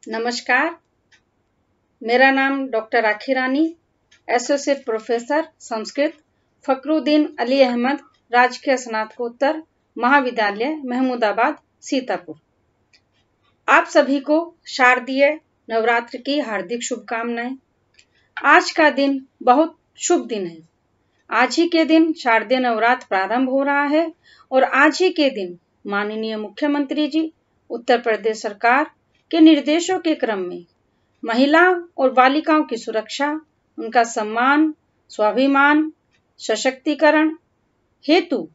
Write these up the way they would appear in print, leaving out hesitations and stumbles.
नमस्कार, मेरा नाम डॉक्टर राखी रानी, एसोसिएट प्रोफेसर संस्कृत, फखरुद्दीन अली अहमद राजकीय स्नातकोत्तर महाविद्यालय महमूदाबाद सीतापुर। आप सभी को शारदीय नवरात्र की हार्दिक शुभकामनाएं। आज का दिन बहुत शुभ दिन है। आज ही के दिन शारदीय नवरात्र प्रारंभ हो रहा है और आज ही के दिन माननीय मुख्यमंत्री जी उत्तर प्रदेश सरकार के निर्देशों के क्रम में महिला और बालिकाओं की सुरक्षा, उनका सम्मान, स्वाभिमान, सशक्तिकरण हेतु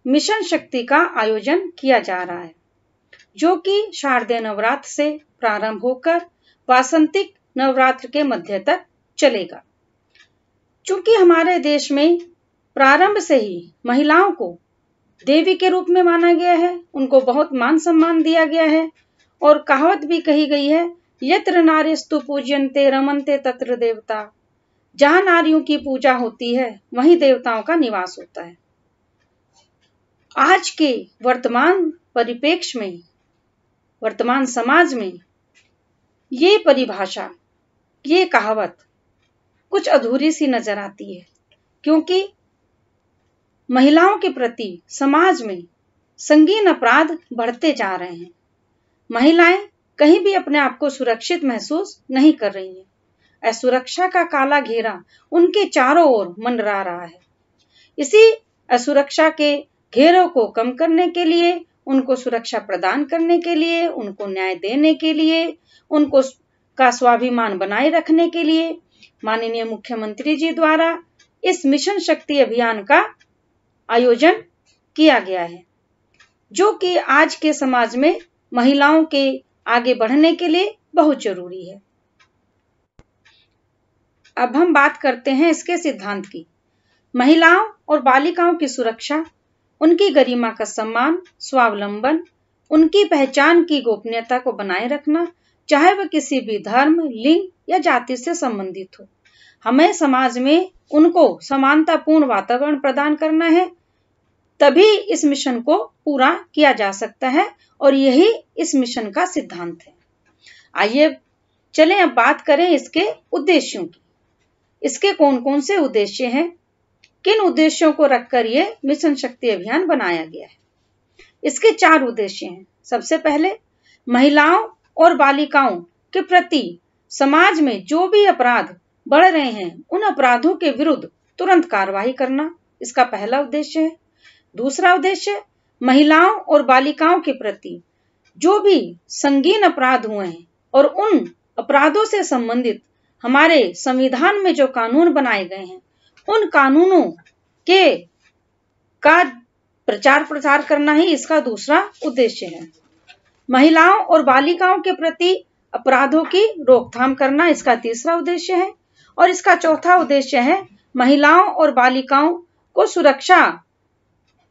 मिशन शक्ति का आयोजन किया जा रहा है, जो कि शारदीय नवरात्र से प्रारंभ होकर वासंतिक नवरात्र के मध्य तक चलेगा। चूंकि हमारे देश में प्रारंभ से ही महिलाओं को देवी के रूप में माना गया है, उनको बहुत मान सम्मान दिया गया है और कहावत भी कही गई है, यत्र नार्यस्तु पूज्यन्ते रमन्ते तत्र देवता। जहां नारियों की पूजा होती है वहीं देवताओं का निवास होता है। आज के वर्तमान परिप्रेक्ष्य में, वर्तमान समाज में ये परिभाषा, ये कहावत कुछ अधूरी सी नजर आती है, क्योंकि महिलाओं के प्रति समाज में संगीन अपराध बढ़ते जा रहे हैं। महिलाएं कहीं भी अपने आप को सुरक्षित महसूस नहीं कर रही हैं। असुरक्षा का काला घेरा उनके चारों ओर मंडरा रहा है। इसी असुरक्षा के घेरों को कम करने के लिए, उनको सुरक्षा प्रदान करने के लिए, उनको न्याय देने के लिए, उनको का स्वाभिमान बनाए रखने के लिए माननीय मुख्यमंत्री जी द्वारा इस मिशन शक्ति अभियान का आयोजन किया गया है, जो कि आज के समाज में महिलाओं के आगे बढ़ने के लिए बहुत जरूरी है। अब हम बात करते हैं इसके सिद्धांत की। महिलाओं और बालिकाओं की सुरक्षा, उनकी गरिमा का सम्मान, स्वावलंबन, उनकी पहचान की गोपनीयता को बनाए रखना, चाहे वह किसी भी धर्म, लिंग या जाति से संबंधित हो। हमें समाज में उनको समानतापूर्ण वातावरण प्रदान करना है, तभी इस मिशन को पूरा किया जा सकता है और यही इस मिशन का सिद्धांत है। आइए चलें अब बात करें इसके उद्देश्यों की। इसके कौन कौन से उद्देश्य हैं, किन उद्देश्यों को रखकर ये मिशन शक्ति अभियान बनाया गया है। इसके 4 उद्देश्य हैं। सबसे पहले, महिलाओं और बालिकाओं के प्रति समाज में जो भी अपराध बढ़ रहे हैं, उन अपराधों के विरुद्ध तुरंत कार्रवाई करना, इसका पहला उद्देश्य है। दूसरा उद्देश्य, महिलाओं और बालिकाओं के प्रति जो भी संगीन अपराध हुए हैं और उन अपराधों से संबंधित हमारे संविधान में जो कानून बनाए गए हैं, उन कानूनों के का प्रचार प्रसार करना ही इसका दूसरा उद्देश्य है। महिलाओं और बालिकाओं के प्रति अपराधों की रोकथाम करना इसका तीसरा उद्देश्य है। और इसका चौथा उद्देश्य है महिलाओं और बालिकाओं को सुरक्षा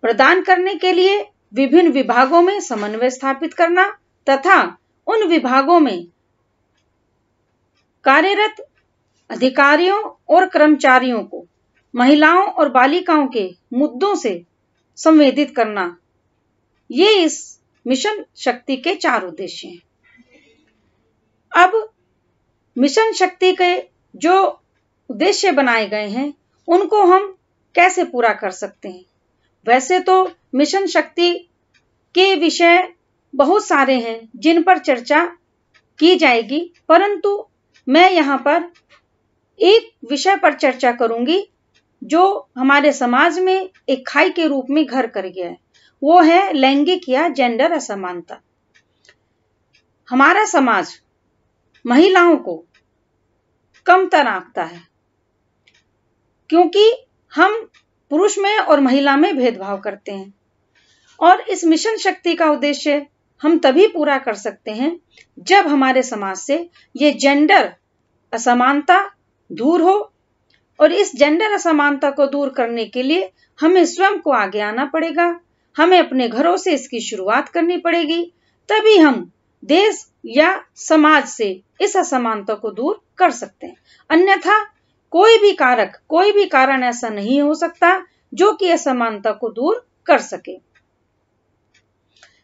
प्रदान करने के लिए विभिन्न विभागों में समन्वय स्थापित करना तथा उन विभागों में कार्यरत अधिकारियों और कर्मचारियों को महिलाओं और बालिकाओं के मुद्दों से संवेदित करना। ये इस मिशन शक्ति के 4 उद्देश्य हैं। अब मिशन शक्ति के जो उद्देश्य बनाए गए हैं, उनको हम कैसे पूरा कर सकते हैं। वैसे तो मिशन शक्ति के विषय बहुत सारे हैं जिन पर चर्चा की जाएगी, परंतु मैं यहाँ पर एक विषय पर चर्चा करूंगी जो हमारे समाज में एक खाई के रूप में घर कर गया है। वो है लैंगिक या जेंडर असमानता। हमारा समाज महिलाओं को कमतर आंकता है, क्योंकि हम पुरुष में और महिला में भेदभाव करते हैं। और इस मिशन शक्ति का उद्देश्य हम तभी पूरा कर सकते हैं जब हमारे समाज से ये जेंडर असमानता दूर हो। और इस जेंडर असमानता को दूर करने के लिए हमें स्वयं को आगे आना पड़ेगा। हमें अपने घरों से इसकी शुरुआत करनी पड़ेगी, तभी हम देश या समाज से इस असमानता को दूर कर सकते हैं। अन्यथा कोई भी कारण ऐसा नहीं हो सकता जो कि असमानता को दूर कर सके।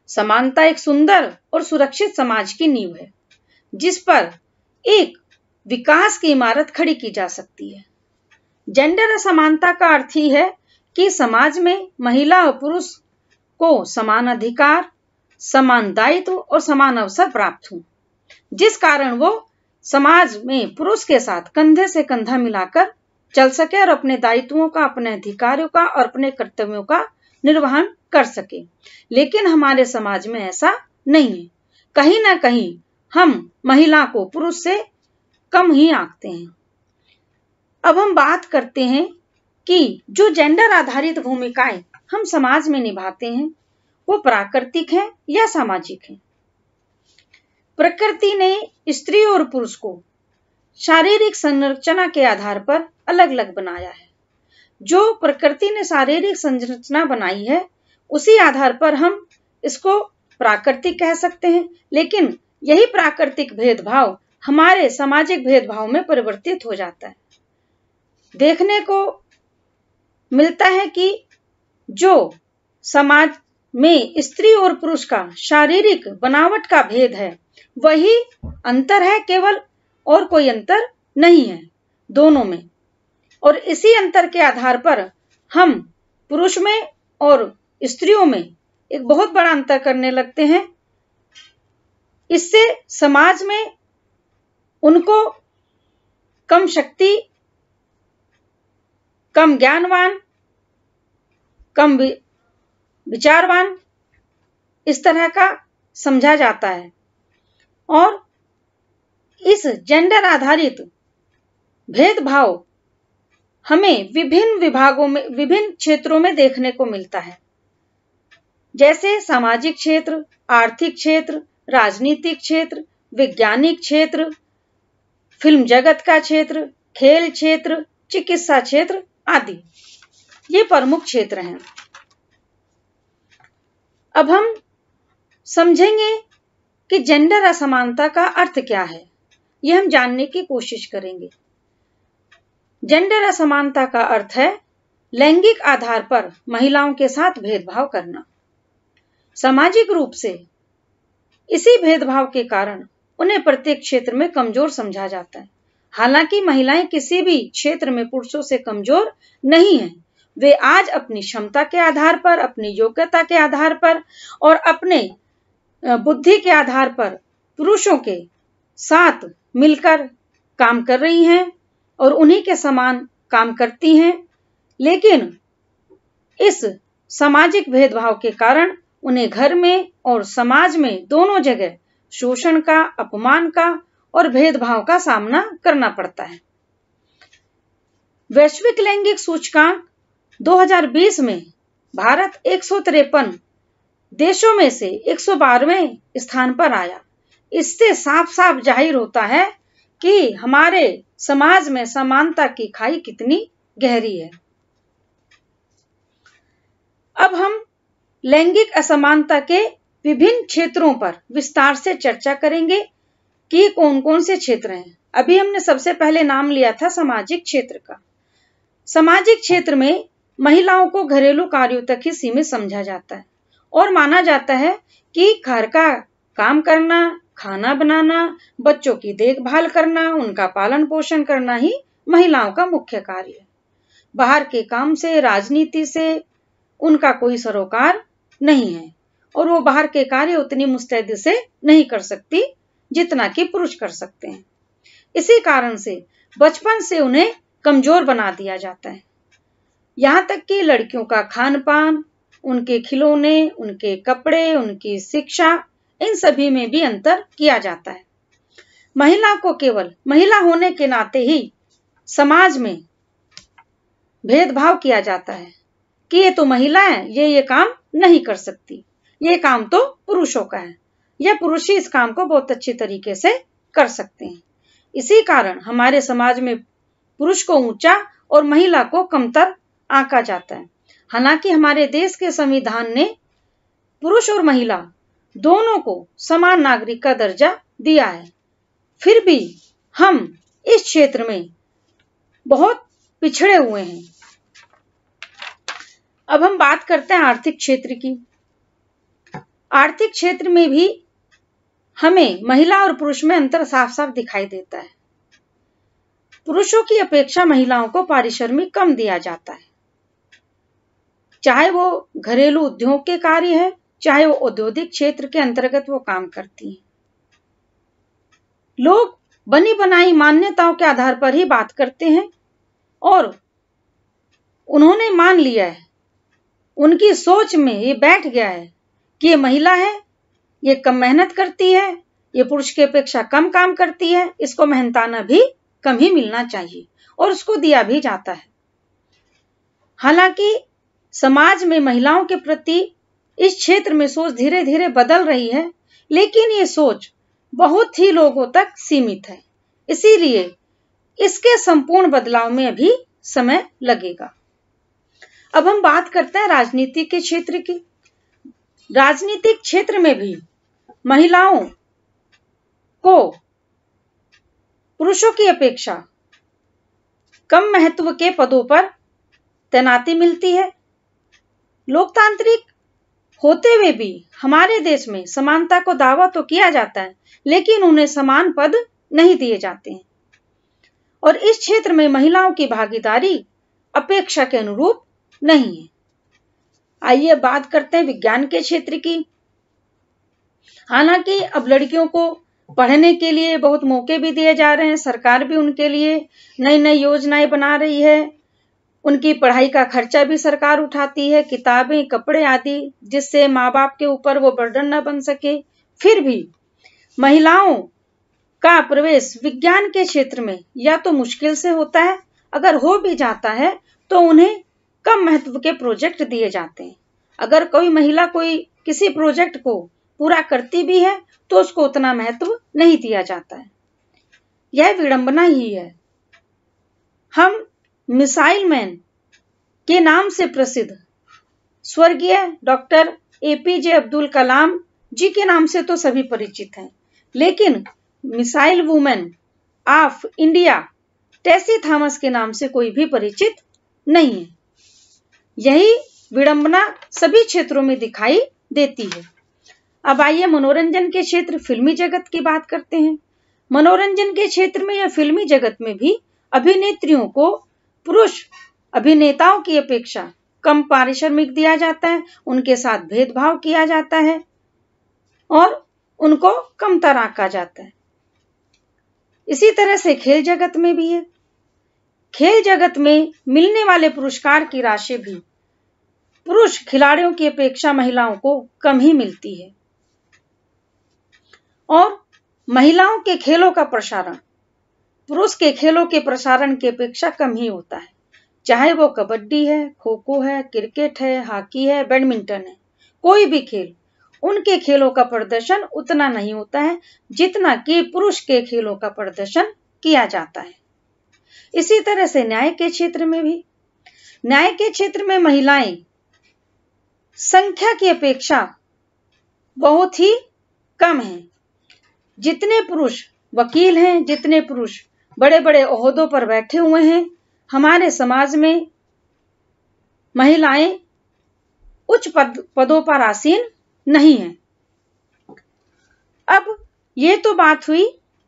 समानता एक सुंदर और सुरक्षित समाज की नींव है। जिस पर एक विकास की इमारत खड़ी की जा सकती है। जेंडर असमानता का अर्थ ही है कि समाज में महिला और पुरुष को समान अधिकार, समान दायित्व और समान अवसर प्राप्त हो, जिस कारण वो समाज में पुरुष के साथ कंधे से कंधा मिलाकर चल सके और अपने दायित्वों का, अपने अधिकारों का और अपने कर्तव्यों का निर्वहन कर सके। लेकिन हमारे समाज में ऐसा नहीं है। कहीं ना कहीं हम महिला को पुरुष से कम ही आंकते हैं। अब हम बात करते हैं कि जो जेंडर आधारित भूमिकाएं हम समाज में निभाते हैं वो प्राकृतिक हैं या सामाजिक हैं। प्रकृति ने स्त्री और पुरुष को शारीरिक संरचना के आधार पर अलग अलग बनाया है। जो प्रकृति ने शारीरिक संरचना बनाई है उसी आधार पर हम इसको प्राकृतिक कह सकते हैं, लेकिन यही प्राकृतिक भेदभाव हमारे सामाजिक भेदभाव में परिवर्तित हो जाता है। देखने को मिलता है कि जो समाज में स्त्री और पुरुष का शारीरिक बनावट का भेद है वही अंतर है केवल, और कोई अंतर नहीं है दोनों में। और इसी अंतर के आधार पर हम पुरुष में और स्त्रियों में एक बहुत बड़ा अंतर करने लगते हैं। इससे समाज में उनको कम शक्ति, कम ज्ञानवान, कम विचारवान इस तरह का समझा जाता है। और इस जेंडर आधारित भेदभाव हमें विभिन्न विभागों में, विभिन्न क्षेत्रों में देखने को मिलता है, जैसे सामाजिक क्षेत्र, आर्थिक क्षेत्र, राजनीतिक क्षेत्र, वैज्ञानिक क्षेत्र, फिल्म जगत का क्षेत्र, खेल क्षेत्र, चिकित्सा क्षेत्र आदि। ये प्रमुख क्षेत्र हैं। अब हम समझेंगे कि जेंडर असमानता का अर्थ क्या है, यह हम जानने की कोशिश करेंगे। जेंडर असमानता का अर्थ है लैंगिक आधार पर महिलाओं के साथ भेदभाव करना। सामाजिक रूप से इसी भेदभाव के कारण उन्हें प्रत्येक क्षेत्र में कमजोर समझा जाता है। हालांकि महिलाएं किसी भी क्षेत्र में पुरुषों से कमजोर नहीं हैं। वे आज अपनी क्षमता के आधार पर, अपनी योग्यता के आधार पर और अपने बुद्धि के आधार पर पुरुषों के साथ मिलकर काम कर रही हैं और उन्हीं के समान काम करती हैं। लेकिन इस सामाजिक भेदभाव के कारण उन्हें घर में और समाज में दोनों जगह शोषण का, अपमान का और भेदभाव का सामना करना पड़ता है। वैश्विक लैंगिक सूचकांक 2020 में भारत 153 देशों में से 112वें स्थान पर आया। इससे साफ साफ जाहिर होता है कि हमारे समाज में समानता की खाई कितनी गहरी है। अब हम लैंगिक असमानता के विभिन्न क्षेत्रों पर विस्तार से चर्चा करेंगे कि कौन कौन से क्षेत्र हैं। अभी हमने सबसे पहले नाम लिया था सामाजिक क्षेत्र का। सामाजिक क्षेत्र में महिलाओं को घरेलू कार्यों तक ही सीमित समझा जाता है और माना जाता है कि घर का काम करना, खाना बनाना, बच्चों की देखभाल करना, उनका पालन पोषण करना ही महिलाओं का मुख्य कार्य है। बाहर के काम से, राजनीति से उनका कोई सरोकार नहीं है और वो बाहर के कार्य उतनी मुस्तैदी से नहीं कर सकती जितना कि पुरुष कर सकते हैं। इसी कारण से बचपन से उन्हें कमजोर बना दिया जाता है। यहाँ तक कि लड़कियों का खान पान, उनके खिलौने, उनके कपड़े, उनकी शिक्षा, इन सभी में भी अंतर किया जाता है। महिला को केवल महिला होने के नाते ही समाज में भेदभाव किया जाता है कि ये तो महिला है, ये काम नहीं कर सकती, ये काम तो पुरुषों का है, या पुरुष ही इस काम को बहुत अच्छी तरीके से कर सकते हैं। इसी कारण हमारे समाज में पुरुष को ऊंचा और महिला को कमतर आंका जाता है। हालांकि हमारे देश के संविधान ने पुरुष और महिला दोनों को समान नागरिक का दर्जा दिया है, फिर भी हम इस क्षेत्र में बहुत पिछड़े हुए हैं। अब हम बात करते हैं आर्थिक क्षेत्र की। आर्थिक क्षेत्र में भी हमें महिला और पुरुष में अंतर साफ साफ दिखाई देता है। पुरुषों की अपेक्षा महिलाओं को पारिश्रमिक कम दिया जाता है, चाहे वो घरेलू उद्योग के कार्य है, चाहे वो औद्योगिक क्षेत्र के अंतर्गत वो काम करती हैं। लोग बनी बनाई मान्यताओं के आधार पर ही बात करते हैं और उन्होंने मान लिया है, उनकी सोच में ये बैठ गया है कि ये महिला है, ये कम मेहनत करती है, ये पुरुष की अपेक्षा कम काम करती है, इसको मेहनताना भी कम ही मिलना चाहिए और उसको दिया भी जाता है। हालांकि समाज में महिलाओं के प्रति इस क्षेत्र में सोच धीरे धीरे बदल रही है, लेकिन ये सोच बहुत ही लोगों तक सीमित है, इसीलिए इसके संपूर्ण बदलाव में अभी समय लगेगा। अब हम बात करते हैं राजनीति के क्षेत्र की। राजनीतिक क्षेत्र में भी महिलाओं को पुरुषों की अपेक्षा कम महत्व के पदों पर तैनाती मिलती है। लोकतांत्रिक होते हुए भी हमारे देश में समानता को दावा तो किया जाता है, लेकिन उन्हें समान पद नहीं दिए जाते हैं और इस क्षेत्र में महिलाओं की भागीदारी अपेक्षा के अनुरूप नहीं है। आइए बात करते हैं विज्ञान के क्षेत्र की। हालांकि अब लड़कियों को पढ़ने के लिए बहुत मौके भी दिए जा रहे हैं, सरकार भी उनके लिए नई नई योजनाएं बना रही है, उनकी पढ़ाई का खर्चा भी सरकार उठाती है, किताबें, कपड़े आदि, जिससे माँ बाप के ऊपर वो बर्डन न बन सके। फिर भी महिलाओं का प्रवेश विज्ञान के क्षेत्र में या तो मुश्किल से होता है, अगर हो भी जाता है तो उन्हें कम महत्व के प्रोजेक्ट दिए जाते हैं। अगर कोई महिला कोई किसी प्रोजेक्ट को पूरा करती भी है तो उसको उतना महत्व नहीं दिया जाता है। यह विडंबना ही है। हम मिसाइल मैन के नाम से प्रसिद्ध स्वर्गीय डॉक्टर एपीजे अब्दुल कलाम जी के नाम से तो सभी परिचित हैं, लेकिन missile women of India Tessy Thomas के नाम से कोई भी परिचित नहीं है। यही विडंबना सभी क्षेत्रों में दिखाई देती है। अब आइए मनोरंजन के क्षेत्र, फिल्मी जगत की बात करते हैं। मनोरंजन के क्षेत्र में या फिल्मी जगत में भी अभिनेत्रियों को पुरुष अभिनेताओं की अपेक्षा कम पारिश्रमिक दिया जाता है, उनके साथ भेदभाव किया जाता है और उनको कमतर आंका जाता है। इसी तरह से खेल जगत में भी है। खेल जगत में मिलने वाले पुरस्कार की राशि भी पुरुष खिलाड़ियों की अपेक्षा महिलाओं को कम ही मिलती है और महिलाओं के खेलों का प्रसारण पुरुष के खेलों के प्रसारण की अपेक्षा कम ही होता है, चाहे वो कबड्डी है, खो खो है, क्रिकेट है, हॉकी है, बैडमिंटन है, कोई भी खेल, उनके खेलों का प्रदर्शन उतना नहीं होता है जितना कि पुरुष के खेलों का प्रदर्शन किया जाता है। इसी तरह से न्याय के क्षेत्र में भी, न्याय के क्षेत्र में महिलाएं संख्या की अपेक्षा बहुत ही कम हैं। जितने पुरुष वकील हैं, जितने पुरुष बड़े बड़े ओहदों पर बैठे हुए हैं, हमारे समाज में महिलाएं उच्च पदों पर आसीन नहीं हैं। अब ये तो बात हुई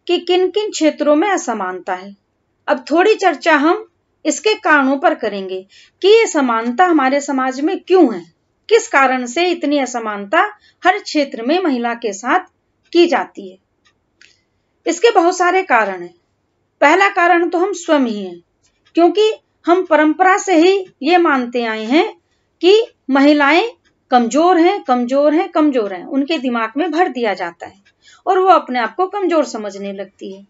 कि किन किन क्षेत्रों में असमानता है। अब थोड़ी चर्चा हम इसके कारणों पर करेंगे कि ये समानता हमारे समाज में क्यों है, किस कारण से इतनी असमानता हर क्षेत्र में महिला के साथ की जाती है। इसके बहुत सारे कारण हैं। पहला कारण तो हम स्वयं ही हैं, क्योंकि हम परंपरा से ही ये मानते आए हैं कि महिलाएं कमजोर हैं, कमजोर हैं, कमजोर हैं, उनके दिमाग में भर दिया जाता है और वो अपने आप को कमजोर समझने लगती है।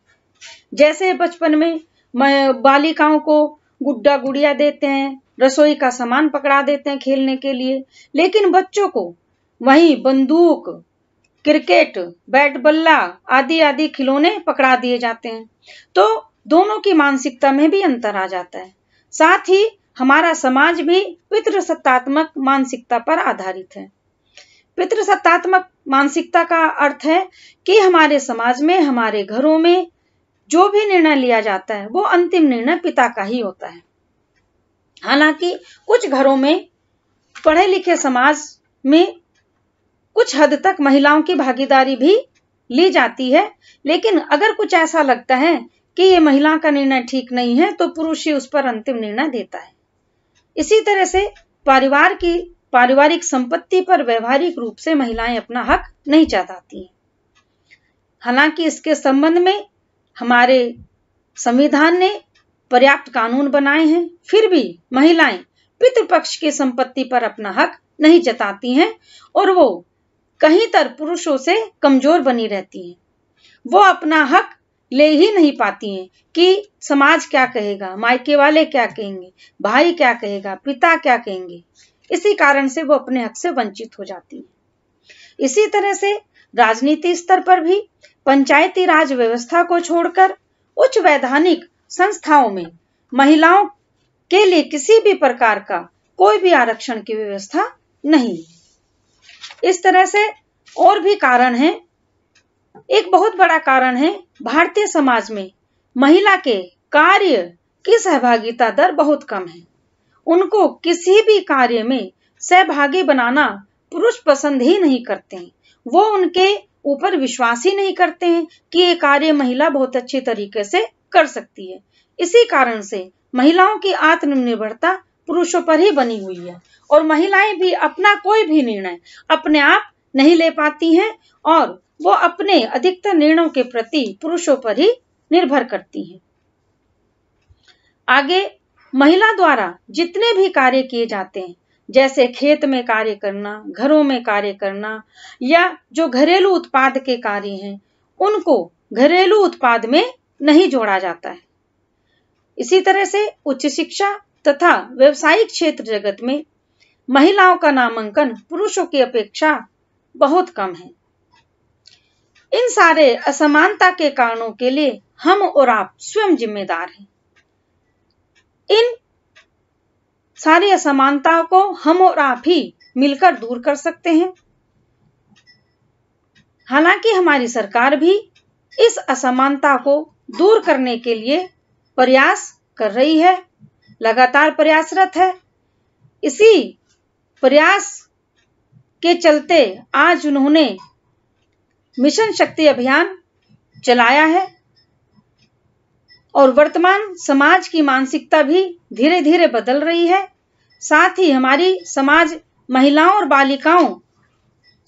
जैसे बचपन में बालिकाओं को गुड्डा गुड़िया देते हैं, रसोई का सामान पकड़ा देते हैं खेलने के लिए, लेकिन बच्चों को वहीं बंदूक, क्रिकेट, बैट बल्ला आदि आदि खिलौने पकड़ा दिए जाते हैं। तो दोनों की मानसिकता में भी अंतर आ जाता है। साथ ही हमारा समाज भी पितृसत्तात्मक मानसिकता पर आधारित है। पितृसत्तात्मक मानसिकता का अर्थ है कि हमारे समाज में, हमारे घरों में जो भी निर्णय लिया जाता है वो अंतिम निर्णय पिता का ही होता है। हालांकि कुछ घरों में, पढ़े लिखे समाज में कुछ हद तक महिलाओं की भागीदारी भी ली जाती है, लेकिन अगर कुछ ऐसा लगता है कि ये महिला का निर्णय ठीक नहीं है तो पुरुष ही उस पर अंतिम निर्णय देता है। इसी तरह से पारिवारिक संपत्ति पर व्यवहारिक रूप से महिलाएं अपना हक नहीं जताती हैं। हालांकि इसके संबंध में हमारे संविधान ने पर्याप्त कानून बनाए हैं, फिर भी महिलाएं पितृपक्ष की संपत्ति पर अपना हक नहीं जताती हैं और वो कहीं तर पुरुषों से कमजोर बनी रहती हैं। वो अपना हक ले ही नहीं पाती हैं कि समाज क्या कहेगा, मायके वाले क्या कहेंगे, भाई क्या कहेगा, पिता क्या कहेंगे। इसी कारण से वो अपने हक से वंचित हो जाती हैं। इसी तरह से राजनीति स्तर पर भी पंचायती राज व्यवस्था को छोड़कर उच्च वैधानिक संस्थाओं में महिलाओं के लिए किसी भी प्रकार का कोई भी आरक्षण की व्यवस्था नहीं। इस तरह से और भी कारण हैं। एक बहुत बड़ा कारण है, भारतीय समाज में महिला के कार्य की सहभागिता दर बहुत कम है। उनको किसी भी कार्य में सहभागी बनाना पुरुष पसंद ही नहीं करते हैं। वो उनके ऊपर विश्वास ही नहीं करते हैं कि ये कार्य महिला बहुत अच्छी तरीके से कर सकती है। इसी कारण से महिलाओं की आत्मनिर्भरता पुरुषों पर ही बनी हुई है और महिलाएं भी अपना कोई भी निर्णय अपने आप नहीं ले पाती हैं और वो अपने अधिकतर निर्णयों के प्रति पुरुषों पर ही निर्भर करती हैं। आगे महिला द्वारा जितने भी कार्य किए जाते हैं, जैसे खेत में कार्य करना, घरों में कार्य करना या जो घरेलू उत्पाद के कार्य हैं, उनको घरेलू उत्पाद में नहीं जोड़ा जाता है। इसी तरह से उच्च शिक्षा तथा व्यवसायिक क्षेत्र जगत में महिलाओं का नामांकन पुरुषों की अपेक्षा बहुत कम है। इन सारे असमानता के कारणों के लिए हम और आप स्वयं जिम्मेदार हैं। इन सारी असमानताओं को हम और आप ही मिलकर दूर कर सकते हैं। हालांकि हमारी सरकार भी इस असमानता को दूर करने के लिए प्रयास कर रही है, लगातार प्रयासरत है। इसी प्रयास के चलते आज उन्होंने मिशन शक्ति अभियान चलाया है और वर्तमान समाज की मानसिकता भी धीरे धीरे बदल रही है। साथ ही हमारी समाज महिलाओं और बालिकाओं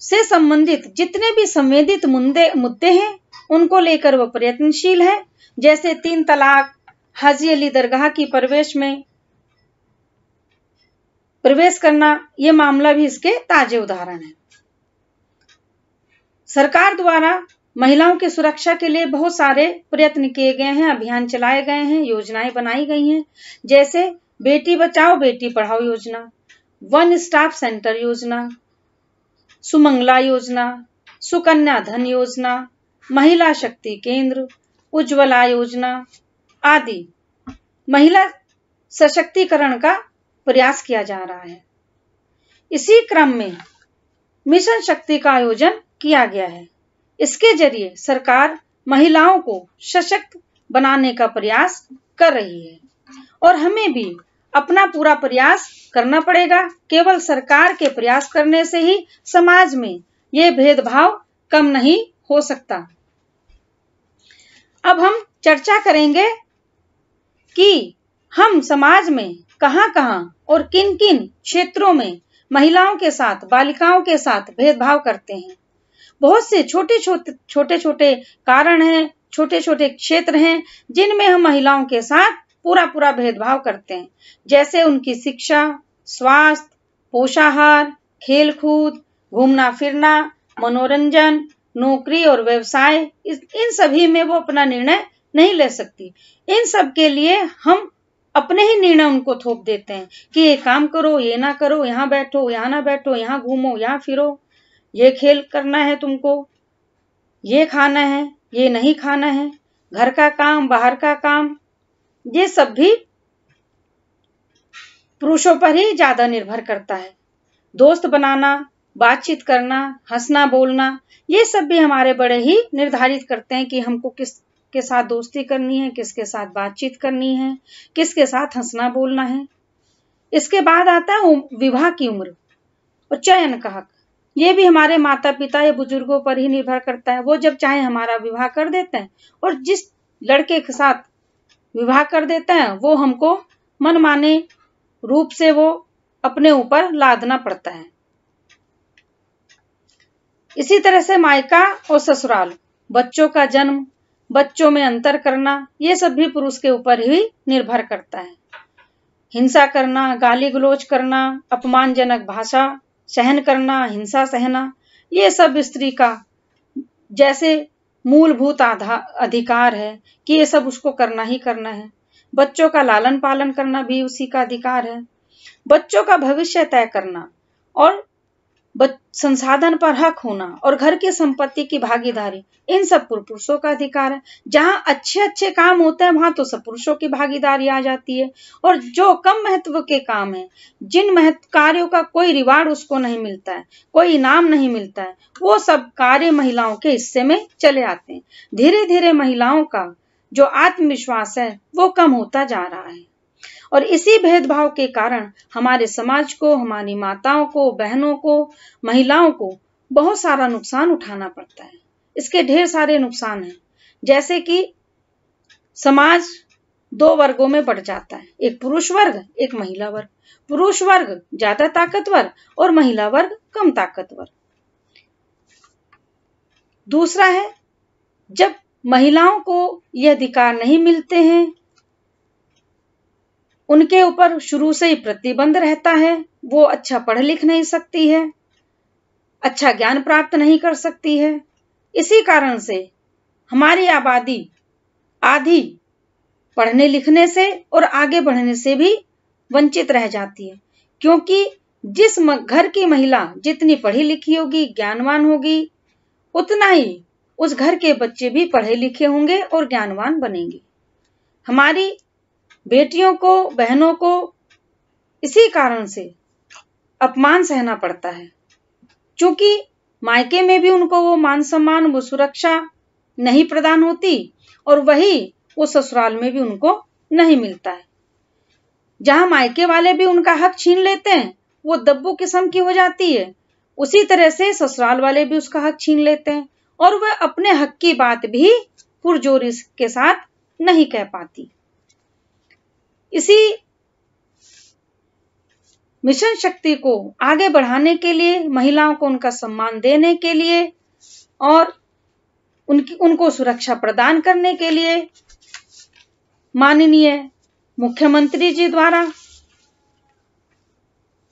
से संबंधित जितने भी संवेदित मुद्दे हैं, उनको लेकर वो प्रयत्नशील है। जैसे 3 तलाक, हाजी अली दरगाह की प्रवेश करना, ये मामला भी इसके ताजे उदाहरण है। सरकार द्वारा महिलाओं की सुरक्षा के लिए बहुत सारे प्रयत्न किए गए हैं, अभियान चलाए गए हैं, योजनाएं बनाई गई हैं। जैसे बेटी बचाओ बेटी पढ़ाओ योजना, वन स्टॉप सेंटर योजना, सुमंगला योजना, सुकन्या धन योजना, महिला शक्ति केंद्र, उज्ज्वला योजना आदि महिला सशक्तिकरण का प्रयास किया जा रहा है। इसी क्रम में मिशन शक्ति का आयोजन किया गया है। इसके जरिए सरकार महिलाओं को सशक्त बनाने का प्रयास कर रही है और हमें भी अपना पूरा प्रयास करना पड़ेगा। केवल सरकार के प्रयास करने से ही समाज में ये भेदभाव कम नहीं हो सकता। अब हम चर्चा करेंगे कि हम समाज में कहां-कहां और किन-किन क्षेत्रों में महिलाओं के साथ, बालिकाओं के साथ भेदभाव करते हैं। बहुत से छोटे-छोटे कारण हैं, छोटे-छोटे क्षेत्र हैं जिनमें हम महिलाओं के साथ पूरा भेदभाव करते हैं। जैसे उनकी शिक्षा, स्वास्थ्य, पोषाहार, खेलकूद, घूमना फिरना, मनोरंजन, नौकरी और व्यवसाय, इन सभी में वो अपना निर्णय नहीं ले सकती। इन सब के लिए हम अपने ही निर्णय उनको थोप देते हैं कि ये काम करो, ये ना करो, यहाँ बैठो, यहाँ ना बैठो, यहाँ घूमो, यहाँ फिरो, ये खेल करना है तुमको, ये खाना है, ये नहीं खाना है, घर का काम, बाहर का काम, ये सब भी पुरुषों पर ही ज्यादा निर्भर करता है। दोस्त बनाना, बातचीत करना, हंसना बोलना, ये सब भी हमारे बड़े ही निर्धारित करते हैं कि हमको किसके साथ दोस्ती करनी है, किसके साथ बातचीत करनी है, किसके साथ हंसना बोलना है। इसके बाद आता है विवाह की उम्र और चयन का हक। ये भी हमारे माता पिता या बुजुर्गों पर ही निर्भर करता है। वो जब चाहे हमारा विवाह कर देते हैं और जिस लड़के के साथ विवाह कर देते हैं वो हमको मनमाने रूप से वो अपने ऊपर लादना पड़ता है। इसी तरह से मायका और ससुराल, बच्चों का जन्म, बच्चों में अंतर करना, ये सब भी पुरुष के ऊपर ही निर्भर करता है। हिंसा करना, गाली गलौज करना, अपमानजनक भाषा सहन करना, हिंसा सहना, ये सब स्त्री का जैसे मूलभूत अधिकार है कि ये सब उसको करना ही करना है। बच्चों का लालन पालन करना भी उसी का अधिकार है। बच्चों का भविष्य तय करना और संसाधन पर हक होना और घर की संपत्ति की भागीदारी, इन सब पुरुषों का अधिकार है। जहां अच्छे अच्छे काम होते हैं वहां तो सब पुरुषों की भागीदारी आ जाती है। और जो कम महत्व के काम है, जिन महत्व कार्यों का कोई रिवार्ड उसको नहीं मिलता है, कोई इनाम नहीं मिलता है, वो सब कार्य महिलाओं के हिस्से में चले आते हैं। धीरे धीरे महिलाओं का जो आत्मविश्वास है वो कम होता जा रहा है। और इसी भेदभाव के कारण हमारे समाज को, हमारी माताओं को, बहनों को, महिलाओं को बहुत सारा नुकसान उठाना पड़ता है। इसके ढेर सारे नुकसान हैं, जैसे कि समाज दो वर्गों में बढ़ जाता है, एक पुरुष वर्ग, एक महिला वर्ग। पुरुष वर्ग ज्यादा ताकतवर और महिला वर्ग कम ताकतवर। दूसरा है, जब महिलाओं को ये अधिकार नहीं मिलते हैं, उनके ऊपर शुरू से ही प्रतिबंध रहता है, वो अच्छा पढ़ लिख नहीं सकती है, अच्छा ज्ञान प्राप्त नहीं कर सकती है। इसी कारण से हमारी आबादी आधी पढ़ने लिखने से और आगे बढ़ने से भी वंचित रह जाती है, क्योंकि जिस घर की महिला जितनी पढ़ी लिखी होगी, ज्ञानवान होगी, उतना ही उस घर के बच्चे भी पढ़े लिखे होंगे और ज्ञानवान बनेंगे। हमारी बेटियों को, बहनों को इसी कारण से अपमान सहना पड़ता है, क्योंकि मायके में भी उनको वो मान सम्मान, वो सुरक्षा नहीं प्रदान होती और वही वो ससुराल में भी उनको नहीं मिलता है। जहां मायके वाले भी उनका हक छीन लेते हैं, वो दब्बू किस्म की हो जाती है, उसी तरह से ससुराल वाले भी उसका हक छीन लेते हैं और वह अपने हक की बात भी पुरजोरी के साथ नहीं कह पाती। इसी मिशन शक्ति को आगे बढ़ाने के लिए, महिलाओं को उनका सम्मान देने के लिए और उनको सुरक्षा प्रदान करने के लिए माननीय मुख्यमंत्री जी द्वारा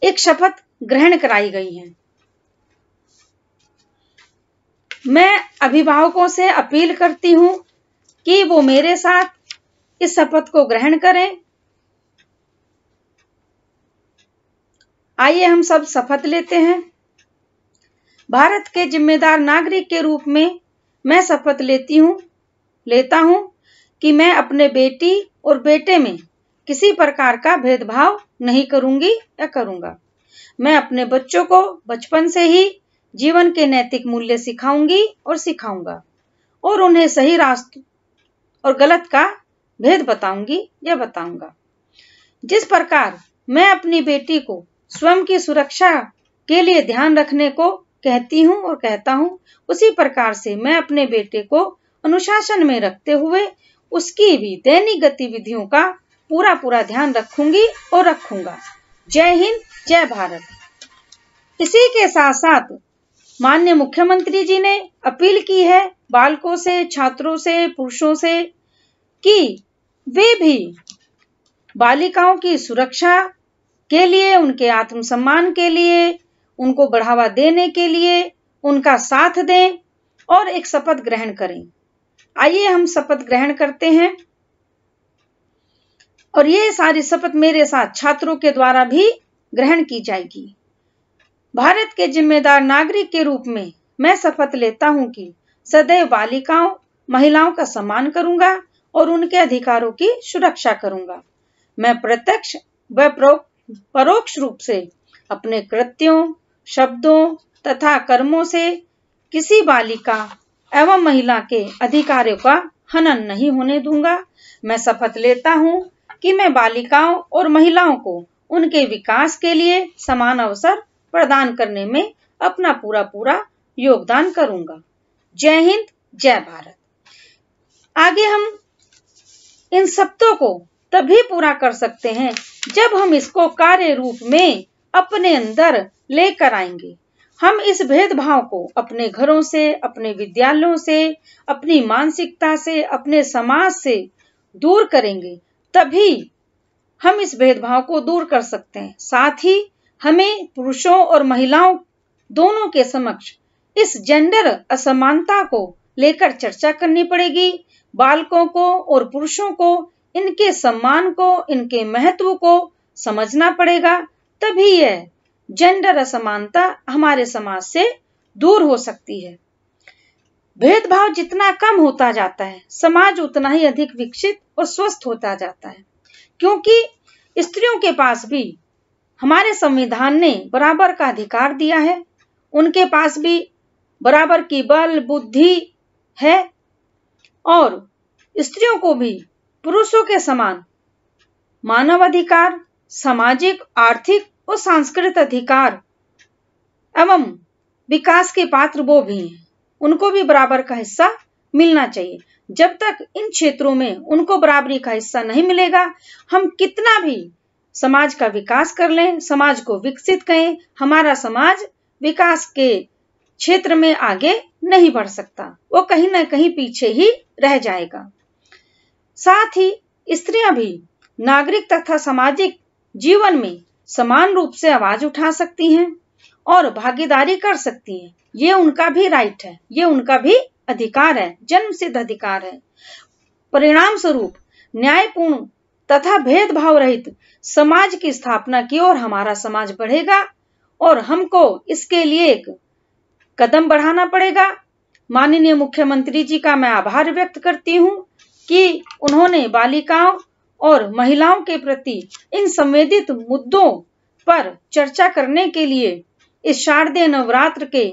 एक शपथ ग्रहण कराई गई है। मैं अभिभावकों से अपील करती हूं कि वो मेरे साथ इस शपथ को ग्रहण करें। आइए हम सब शपथ लेते हैं। भारत के जिम्मेदार नागरिक के रूप में मैं शपथ लेता हूं कि मैं अपने बेटी और बेटे में किसी प्रकार का भेदभाव नहीं करूंगी या करूंगा। मैं अपने बच्चों को बचपन से ही जीवन के नैतिक मूल्य सिखाऊंगी और सिखाऊंगा और उन्हें सही रास्ते और गलत का भेद बताऊंगा। जिस प्रकार मैं अपनी बेटी को स्वयं की सुरक्षा के लिए ध्यान रखने को कहती हूं और कहता हूं, उसी प्रकार से मैं अपने बेटे को अनुशासन में रखते हुए उसकी भी दैनिक गतिविधियों का पूरा ध्यान रखूंगी और रखूंगा। जय हिंद, जय भारत। इसी के साथ साथ माननीय मुख्यमंत्री जी ने अपील की है बालकों से, छात्रों से, पुरुषों से कि वे भी बालिकाओं की सुरक्षा के लिए, उनके आत्मसम्मान के लिए, उनको बढ़ावा देने के लिए उनका साथ दें और एक शपथ ग्रहण करें। आइए हम शपथ ग्रहण करते हैं और ये सारी शपथ मेरे साथ छात्रों के द्वारा भी ग्रहण की जाएगी। भारत के जिम्मेदार नागरिक के रूप में मैं शपथ लेता हूं कि सदैव बालिकाओं, महिलाओं का सम्मान करूंगा और उनके अधिकारों की सुरक्षा करूंगा। मैं प्रत्यक्ष व परोक्ष रूप से अपने कृत्यों, शब्दों तथा कर्मों से किसी बालिका एवं महिला के अधिकारों का हनन नहीं होने दूंगा। मैं शपथ लेता हूं कि मैं बालिकाओं और महिलाओं को उनके विकास के लिए समान अवसर प्रदान करने में अपना पूरा योगदान करूंगा। जय हिंद, जय भारत। आगे हम इन शब्दों को तभी पूरा कर सकते हैं जब हम इसको कार्य रूप में अपने अंदर लेकर आएंगे। हम इस भेदभाव को अपने घरों से, अपने विद्यालयों से, अपनी मानसिकता से, अपने समाज से दूर करेंगे, तभी हम इस भेदभाव को दूर कर सकते हैं। साथ ही हमें पुरुषों और महिलाओं दोनों के समक्ष इस जेंडर असमानता को लेकर चर्चा करनी पड़ेगी। बालकों को और पुरुषों को इनके सम्मान को, इनके महत्व को समझना पड़ेगा, तभी यह जेंडर असमानता हमारे समाज से दूर हो सकती है। भेदभाव जितना कम होता जाता है, समाज उतना ही अधिक विकसित और स्वस्थ होता जाता है, क्योंकि स्त्रियों के पास भी हमारे संविधान ने बराबर का अधिकार दिया है। उनके पास भी बराबर की बल बुद्धि है और स्त्रियों को भी पुरुषों के समान मानव अधिकार, सामाजिक, आर्थिक और सांस्कृतिक अधिकार एवं विकास के पात्र वो भी हैं। उनको भी बराबर का हिस्सा मिलना चाहिए। जब तक इन क्षेत्रों में उनको बराबरी का हिस्सा नहीं मिलेगा, हम कितना भी समाज का विकास कर लें, समाज को विकसित करें, हमारा समाज विकास के क्षेत्र में आगे नहीं बढ़ सकता, वो कहीं ना कहीं पीछे ही रह जाएगा। साथ ही स्त्रियां भी नागरिक तथा सामाजिक जीवन में समान रूप से आवाज उठा सकती हैं और भागीदारी कर सकती हैं। ये उनका भी राइट है, ये उनका भी अधिकार है, जन्म सिद्ध अधिकार है। परिणाम स्वरूप न्यायपूर्ण तथा भेदभाव रहित समाज की स्थापना की ओर हमारा समाज बढ़ेगा और हमको इसके लिए एक कदम बढ़ाना पड़ेगा। माननीय मुख्यमंत्री जी का मैं आभार व्यक्त करती हूँ कि उन्होंने बालिकाओं और महिलाओं के प्रति इन संवेदित मुद्दों पर चर्चा करने के लिए इस शारदीय नवरात्र के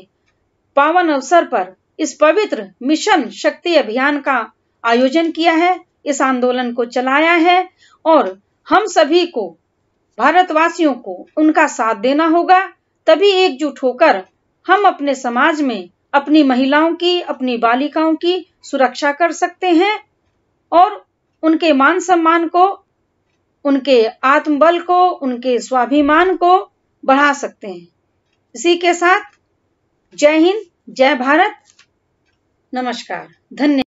पावन अवसर पर इस पवित्र मिशन शक्ति अभियान का आयोजन किया है, इस आंदोलन को चलाया है और हम सभी को, भारतवासियों को उनका साथ देना होगा। तभी एकजुट होकर हम अपने समाज में अपनी महिलाओं की, अपनी बालिकाओं की सुरक्षा कर सकते हैं और उनके मान सम्मान को, उनके आत्मबल को, उनके स्वाभिमान को बढ़ा सकते हैं। इसी के साथ जय हिंद, जय भारत, नमस्कार, धन्यवाद।